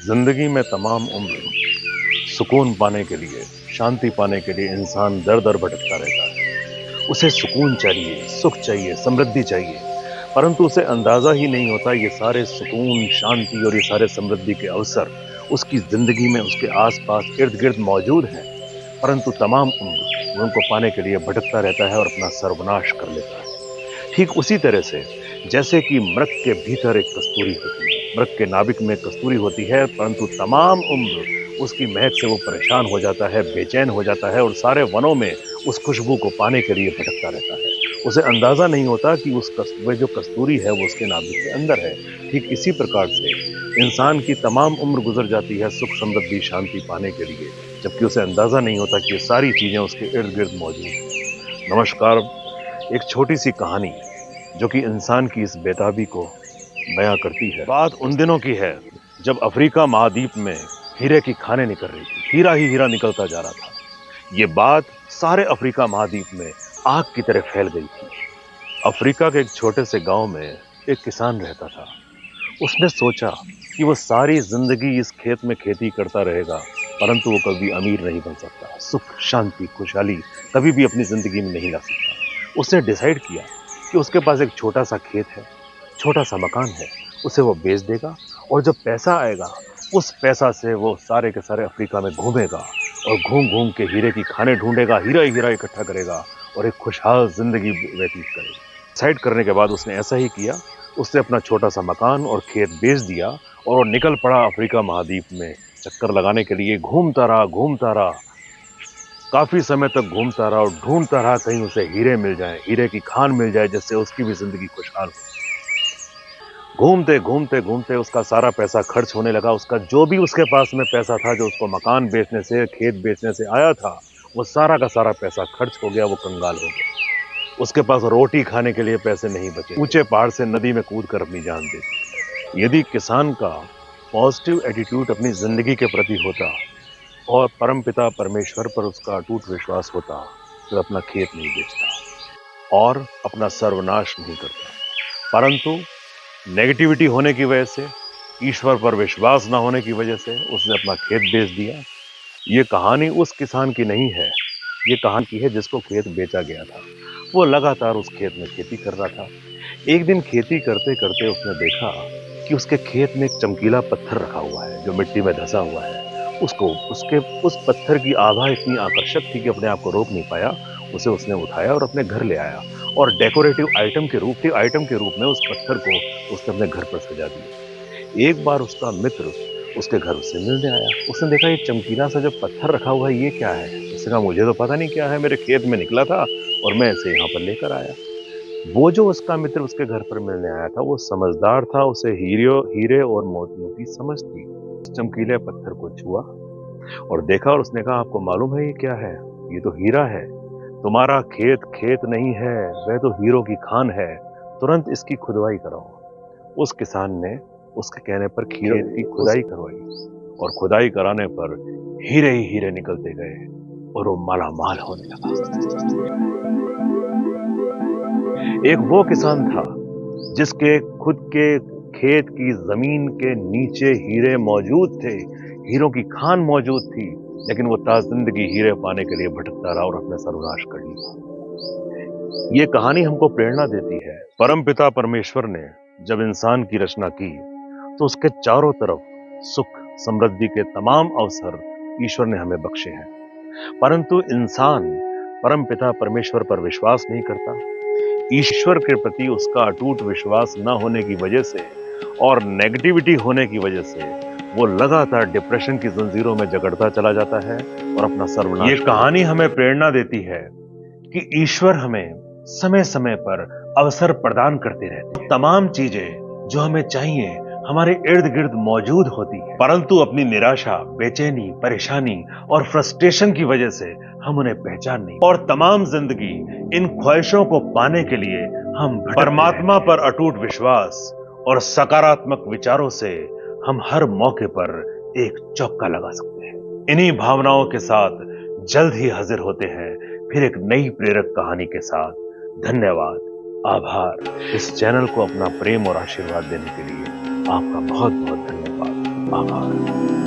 जिंदगी में तमाम उम्र सुकून पाने के लिए, शांति पाने के लिए इंसान दर दर भटकता रहता है। उसे सुकून चाहिए, सुख चाहिए, समृद्धि चाहिए, परंतु उसे अंदाजा ही नहीं होता ये सारे सुकून, शांति और ये सारे समृद्धि के अवसर उसकी जिंदगी में, उसके आसपास इर्द गिर्द मौजूद हैं, परंतु तमाम उम्र वो उनको पाने के लिए भटकता रहता है और अपना सर्वनाश कर लेता है। ठीक उसी तरह से जैसे कि मृग के भीतर एक कस्तूरी होती है, मृग के नाभिक में कस्तूरी होती है, परंतु तमाम उम्र उसकी महक से वो परेशान हो जाता है, बेचैन हो जाता है और सारे वनों में उस खुशबू को पाने के लिए भटकता रहता है। उसे अंदाजा नहीं होता कि वह जो कस्तूरी है वो उसके नाभिक के अंदर है। ठीक इसी प्रकार से इंसान की तमाम उम्र गुजर जाती है सुख, समृद्धि, शांति पाने के लिए, जबकि उसे अंदाजा नहीं होता कि ये सारी चीजें उसके इर्द गिर्द मौजूद हैं। नमस्कार। एक छोटी सी कहानी जो कि इंसान की इस बेताबी को बयां करती है। बात उन दिनों की है जब अफ्रीका महाद्वीप में हीरे की खानें निकल रही थी, हीरा ही हीरा निकलता जा रहा था। ये बात सारे अफ्रीका महाद्वीप में आग की तरह फैल गई थी। अफ्रीका के एक छोटे से गांव में एक किसान रहता था। उसने सोचा कि वो सारी जिंदगी इस खेत में खेती करता रहेगा, परंतु वो कभी अमीर नहीं बन सकता, सुख, शांति, खुशहाली कभी भी अपनी जिंदगी में नहीं ला सकता। उसने डिसाइड किया कि उसके पास एक छोटा सा खेत है, छोटा सा मकान है, उसे वो बेच देगा और जब पैसा आएगा उस पैसा से वो सारे के सारे अफ्रीका में घूमेगा और घूम घूम के हीरे की खानें ढूंढेगा, हीरा ही हीरा इकट्ठा करेगा और एक खुशहाल जिंदगी व्यतीत करेगा। डिसाइड करने के बाद उसने ऐसा ही किया। उसने अपना छोटा सा मकान और खेत बेच दिया और वो निकल पड़ा अफ्रीका महाद्वीप में चक्कर लगाने के लिए। घूमता रहा, काफी समय तक घूमता रहा और ढूंढता रहा कहीं उसे हीरे मिल जाए, हीरे की खान मिल जाए, जिससे उसकी भी जिंदगी खुशहाल हो। घूमते घूमते घूमते उसका सारा पैसा खर्च होने लगा। उसका जो भी उसके पास में पैसा था, जो उसको मकान बेचने से, खेत बेचने से आया था, वो सारा का सारा पैसा खर्च हो गया। वो कंगाल हो गया। उसके पास रोटी खाने के लिए पैसे नहीं बचे। ऊंचे पहाड़ से नदी में कूद कर अपनी जान दे दी। यदि किसान का पॉजिटिव एटीट्यूड अपनी जिंदगी के प्रति होता और परमपिता परमेश्वर पर उसका अटूट विश्वास होता, तो अपना खेत नहीं बेचता और अपना सर्वनाश नहीं करता। परंतु नेगेटिविटी होने की वजह से, ईश्वर पर विश्वास ना होने की वजह से उसने अपना खेत बेच दिया। ये कहानी उस किसान की नहीं है, ये कहानी की है जिसको खेत बेचा गया था। वो लगातार उस खेत में खेती कर रहा था। एक दिन खेती करते करते उसने देखा कि उसके खेत में एक चमकीला पत्थर रखा हुआ है जो मिट्टी में धंसा हुआ है। उसको उसके उस पत्थर की आभा इतनी आकर्षक थी कि अपने आप को रोक नहीं पाया। उसे उसने उठाया और अपने घर ले आया और डेकोरेटिव आइटम के रूप में उस पत्थर को उसने अपने घर पर सजा दिया। एक बार उसका मित्र उसके घर उससे मिलने आया। उसने देखा ये चमकीला सा जो पत्थर रखा हुआ है ये क्या है। उसने कहा मुझे तो पता नहीं क्या है, मेरे खेत में निकला था और मैं इसे यहाँ पर लेकर आया। वो जो उसका मित्र उसके घर पर मिलने आया था वो समझदार था। उसे हीरे और मोतियों की समझ थी। उस चमकीले पत्थर को छुआ और देखा और उसने कहा आपको मालूम है ये क्या है? ये तो हीरा है। तुम्हारा खेत खेत नहीं है, वह तो हीरो की खान है। तुरंत इसकी खुदाई कराओ। उस किसान ने उसके कहने पर खेत की खुदाई करवाई और खुदाई कराने पर हीरे ही हीरे निकलते गए और वो मालामाल होने लगा। एक वो किसान था जिसके खुद के खेत की जमीन के नीचे हीरे मौजूद थे, हीरों की खान मौजूद थी, लेकिन वो ताजिंदगी हीरे पाने के लिए भटकता रहा और अपने सर्वनाश कर लिया। ये कहानी हमको प्रेरणा देती है। परमपिता परमेश्वर ने जब इंसान की रचना की तो उसके चारों तरफ सुख, समृद्धि के तमाम अवसर ईश्वर ने हमें बख्शे हैं, परंतु इंसान परमपिता परमेश्वर पर विश्वास नहीं करता। ईश्वर के प्रति उसका अटूट विश्वास न होने की वजह से और नेगेटिविटी होने की वजह से वो लगातार डिप्रेशन की जंजीरों में जकड़ता चला जाता है और अपना सर्वनाश। ये कहानी हमें प्रेरणा देती है कि ईश्वर हमें समय समय पर अवसर प्रदान करते रहते हैं। तमाम चीजें जो हमें चाहिए हमारे इर्द गिर्द मौजूद होती है, परंतु अपनी निराशा, बेचैनी, परेशानी और फ्रस्ट्रेशन की वजह से हम उन्हें पहचान नहीं। और तमाम जिंदगी इन ख्वाहिशों को पाने के लिए हम परमात्मा पर अटूट विश्वास और सकारात्मक विचारों से हम हर मौके पर एक चौका लगा सकते हैं। इन्हीं भावनाओं के साथ जल्द ही हाजिर होते हैं फिर एक नई प्रेरक कहानी के साथ। धन्यवाद, आभार। इस चैनल को अपना प्रेम और आशीर्वाद देने के लिए आपका बहुत बहुत धन्यवाद। आभार।